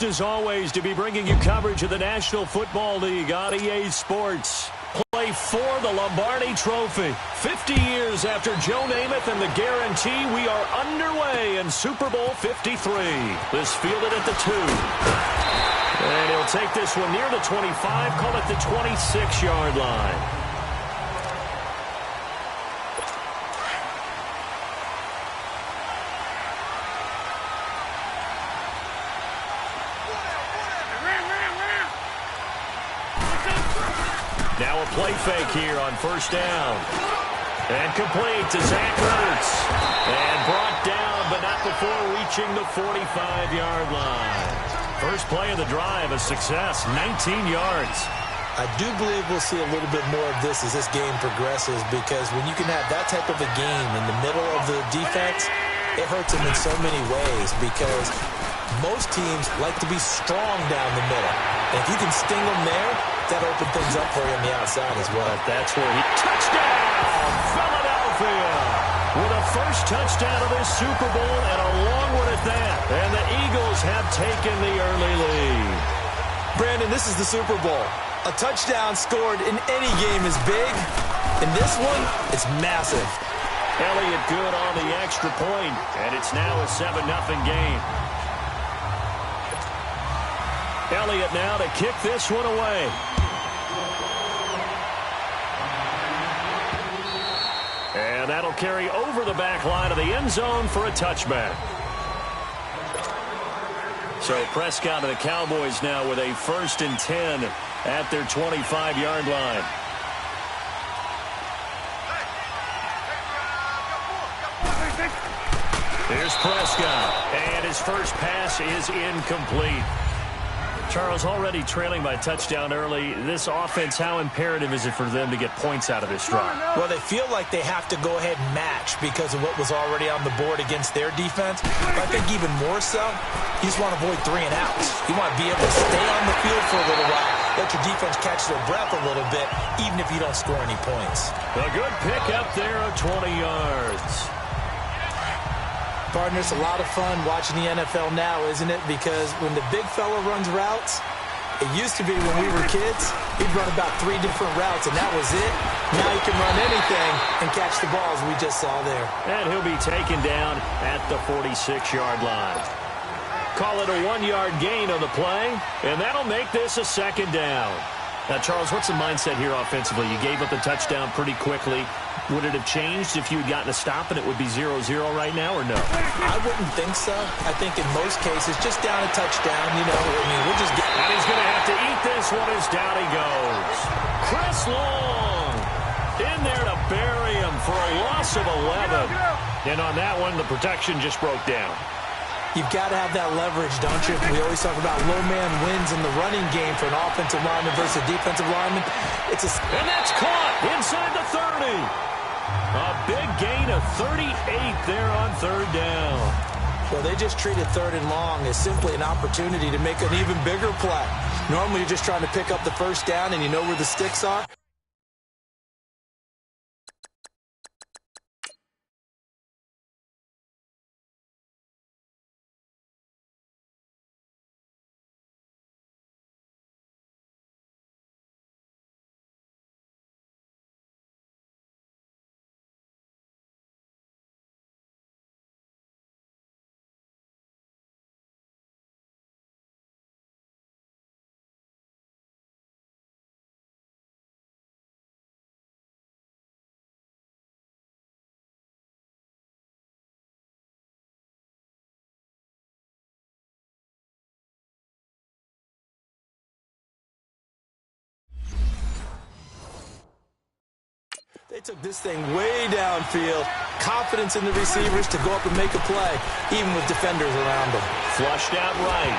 Pleased as always to be bringing you coverage of the National Football League on EA Sports. Play for the Lombardi Trophy. 50 years after Joe Namath and the guarantee, we are underway in Super Bowl 53. This fielded at the 2. And he'll take this one near the 25, call it the 26-yard line. Now a play fake here on first down. And complete to Zach Ertz. And brought down, but not before reaching the 45-yard line. First play of the drive, a success, 19 yards. I do believe we'll see a little bit more of this as this game progresses, because when you can have that type of a game in the middle of the defense, it hurts them in so many ways, because most teams like to be strong down the middle. And if you can sting them there, that opens things up for you on the outside as well. That's where he... Touchdown! Philadelphia! With a first touchdown of this Super Bowl, and a long one at that. And the Eagles have taken the early lead. Brandon, this is the Super Bowl. A touchdown scored in any game is big. In this one, it's massive. Elliott good on the extra point, and it's now a 7-0 game. Elliott now to kick this one away. And that'll carry over the back line of the end zone for a touchback. So Prescott and the Cowboys now with a 1st and 10 at their 25-yard line. Here's Prescott, and his first pass is incomplete. Charles, already trailing by touchdown early. This offense, how imperative is it for them to get points out of this drive? Well, they feel like they have to go ahead and match because of what was already on the board against their defense. But I think even more so, you just want to avoid 3 and outs. You want to be able to stay on the field for a little while, let your defense catch their breath a little bit, even if you don't score any points. A good pick up there of 20 yards. Partner, it's a lot of fun watching the NFL now, isn't it? Because when the big fella runs routes, it used to be when we were kids, he'd run about 3 different routes, and that was it. Now he can run anything and catch the balls we just saw there. And he'll be taken down at the 46-yard line. Call it a 1-yard gain on the play, and that'll make this a 2nd down. Now, Charles, what's the mindset here offensively? You gave up the touchdown pretty quickly. Would it have changed if you had gotten a stop and it would be 0-0 right now, or no? I wouldn't think so. I think in most cases, just down a touchdown, you know, I mean, we'll just get... And he's going to have to eat this one as down he goes. Chris Long in there to bury him for a loss of 11. And on that one, the protection just broke down. You've got to have that leverage, don't you? We always talk about low man wins in the running game for an offensive lineman versus a defensive lineman. And that's caught inside the 30. A big gain of 38 there on 3rd down. Well, they just treated 3rd and long as simply an opportunity to make an even bigger play. Normally, you're just trying to pick up the 1st down and you know where the sticks are. They took this thing way downfield. Confidence in the receivers to go up and make a play, even with defenders around them. Flushed out right.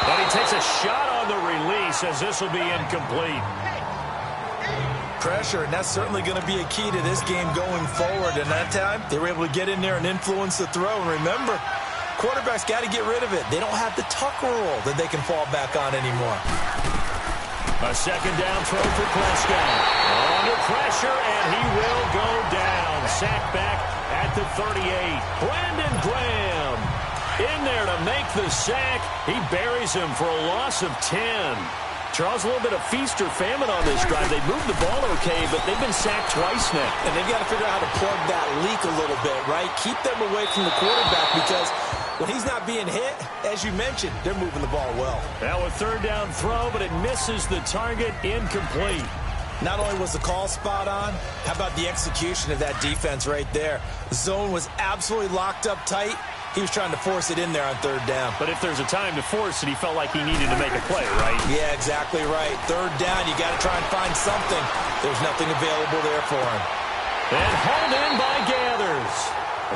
But he takes a shot on the release as this will be incomplete. Pressure, and that's certainly going to be a key to this game going forward. And that time, they were able to get in there and influence the throw. And remember, quarterbacks got to get rid of it. They don't have the tuck rule that they can fall back on anymore. A 2nd down throw for Prescott. Under pressure, and he will go down. Sacked back at the 38. Brandon Graham. In there to make the sack. He buries him for a loss of 10. Charles, a little bit of feast or famine on this drive. They moved the ball okay, but they've been sacked twice now. And they've got to figure out how to plug that leak a little bit, right? Keep them away from the quarterback because when he's not being hit, as you mentioned, they're moving the ball well. Now a third down throw, but it misses the target. Incomplete. Not only was the call spot on, how about the execution of that defense right there? The zone was absolutely locked up tight. He was trying to force it in there on third down. But if there's a time to force it, he felt like he needed to make a play, right? Yeah, exactly right. Third down, you got to try and find something. There's nothing available there for him. And hauled in by Gathers.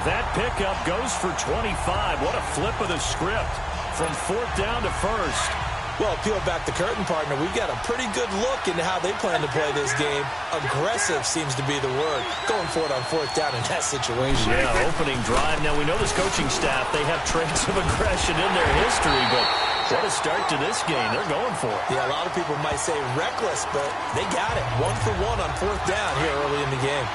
That pickup goes for 25. What a flip of the script from fourth down to first. Well, peel back the curtain, partner. We've got a pretty good look into how they plan to play this game. Aggressive seems to be the word. Going for it on fourth down in that situation. Yeah, opening drive. Now, we know this coaching staff, they have traits of aggression in their history, but what a start to this game. They're going for it. Yeah, a lot of people might say reckless, but they got it. 1 for 1 on fourth down here early in the game.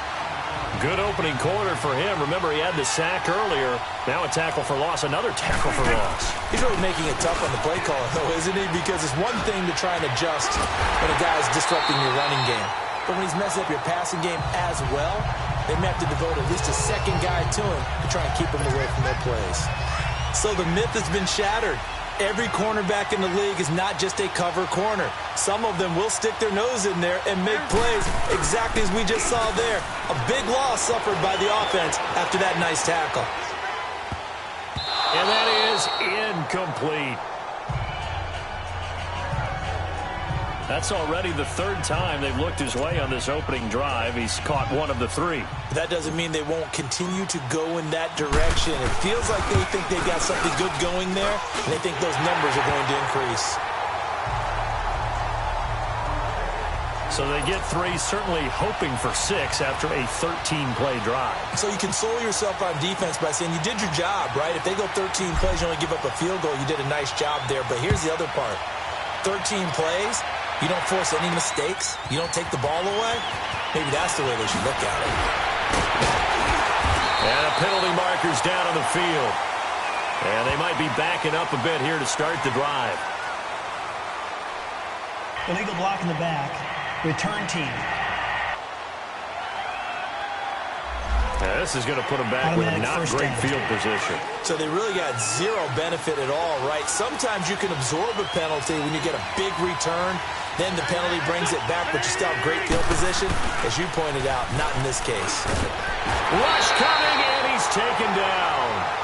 Good opening quarter for him. Remember, he had the sack earlier. Now a tackle for loss, another tackle for loss. He's really making it tough on the play caller, though, isn't he? Because it's one thing to try and adjust when a guy's disrupting your running game. But when he's messing up your passing game as well, they may have to devote at least a second guy to him to try and keep him away from their plays. So the myth has been shattered. Every cornerback in the league is not just a cover corner. Some of them will stick their nose in there and make plays exactly as we just saw there. A big loss suffered by the offense after that nice tackle. And that is incomplete. That's already the third time they've looked his way on this opening drive. He's caught one of the three. But that doesn't mean they won't continue to go in that direction. It feels like they think they've got something good going there, and they think those numbers are going to increase. So they get three, certainly hoping for 6 after a 13-play drive. So you console yourself on defense by saying you did your job, right? If they go 13 plays, you only give up a field goal, you did a nice job there. But here's the other part. 13 plays, you don't force any mistakes, you don't take the ball away. Maybe that's the way they should look at it. And a penalty marker's down on the field. And they might be backing up a bit here to start the drive. Illegal block in the back. Return team. This is going to put them back with not great field position. So they really got zero benefit at all, right? Sometimes you can absorb a penalty when you get a big return. Then the penalty brings it back, but you still have great field position. As you pointed out, not in this case. Rush coming, and he's taken down.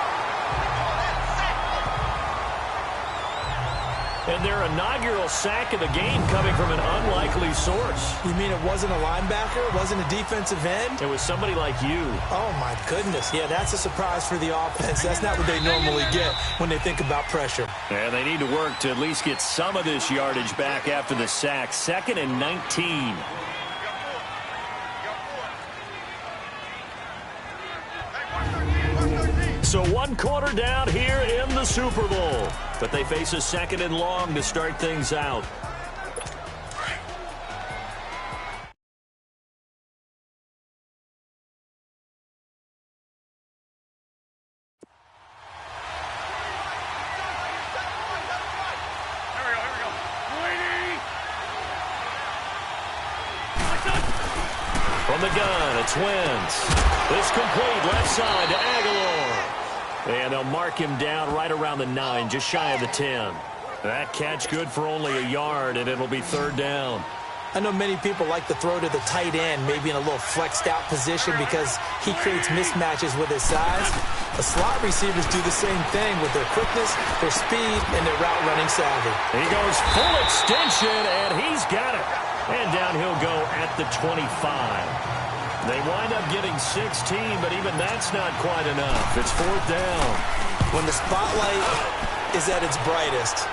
And their inaugural sack of the game coming from an unlikely source. You mean it wasn't a linebacker? It wasn't a defensive end? It was somebody like you. Oh, my goodness. Yeah, that's a surprise for the offense. That's not what they normally get when they think about pressure. And they need to work to at least get some of this yardage back after the sack. 2nd and 19. So 1 quarter down here in the Super Bowl. But they face a 2nd and long to start things out. From the gun, it's Wentz. It's complete left side to Aguilar. And they'll mark him down right around the 9, just shy of the 10. That catch good for only a yard, and it'll be 3rd down. I know many people like to throw to the tight end, maybe in a little flexed out position because he creates mismatches with his size. The slot receivers do the same thing with their quickness, their speed, and their route running savvy. He goes full extension, and he's got it. And down he'll go at the 25. They wind up getting 16, but even that's not quite enough. It's 4th down. When the spotlight is at its brightest,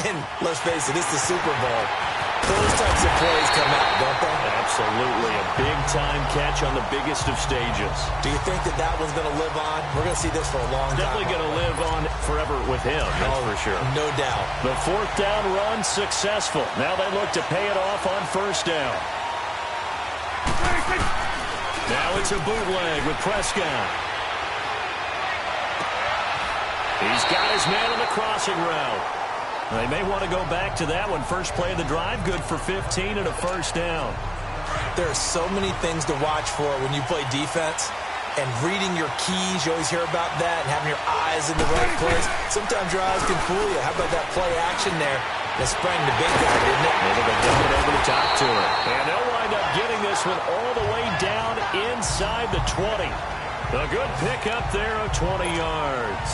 and let's face it, it's the Super Bowl, those types of plays come out, don't they? Absolutely. A big-time catch on the biggest of stages. Do you think that that one's going to live on? We're going to see this for a long time. Definitely going to live on forever with him, that's for sure. No doubt. The 4th down run successful. Now they look to pay it off on 1st down. Now it's a bootleg with Prescott. He's got his man on the crossing route. They may want to go back to that one. First play of the drive, good for 15 and a first down. There are so many things to watch for when you play defense. And reading your keys, you always hear about that, and having your eyes in the right place. Sometimes your eyes can fool you. How about that play action there that sprang the big guy, didn't it? Maybe they dump it over the top to it. And they'll wind up getting this one all the way down inside the 20. A good pickup there of 20 yards.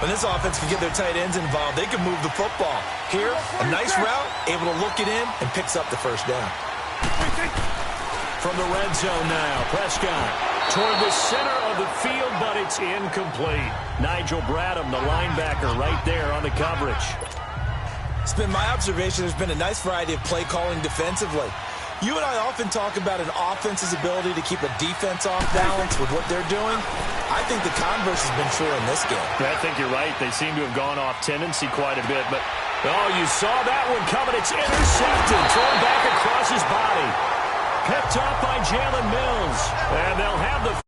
When this offense can get their tight ends involved, they can move the football. Here, a nice route, able to look it in, and picks up the first down. From the red zone now, Prescott toward the center of the field, but it's incomplete. Nigel Bradham, the linebacker, right there on the coverage. It's been my observation there's been a nice variety of play calling defensively. You and I often talk about an offense's ability to keep a defense off balance with what they're doing. I think the converse has been true in this game. I think you're right. They seem to have gone off tendency quite a bit. But, oh, you saw that one coming. It's intercepted. Thrown back across his body. Picked up by Jalen Mills. And they'll have the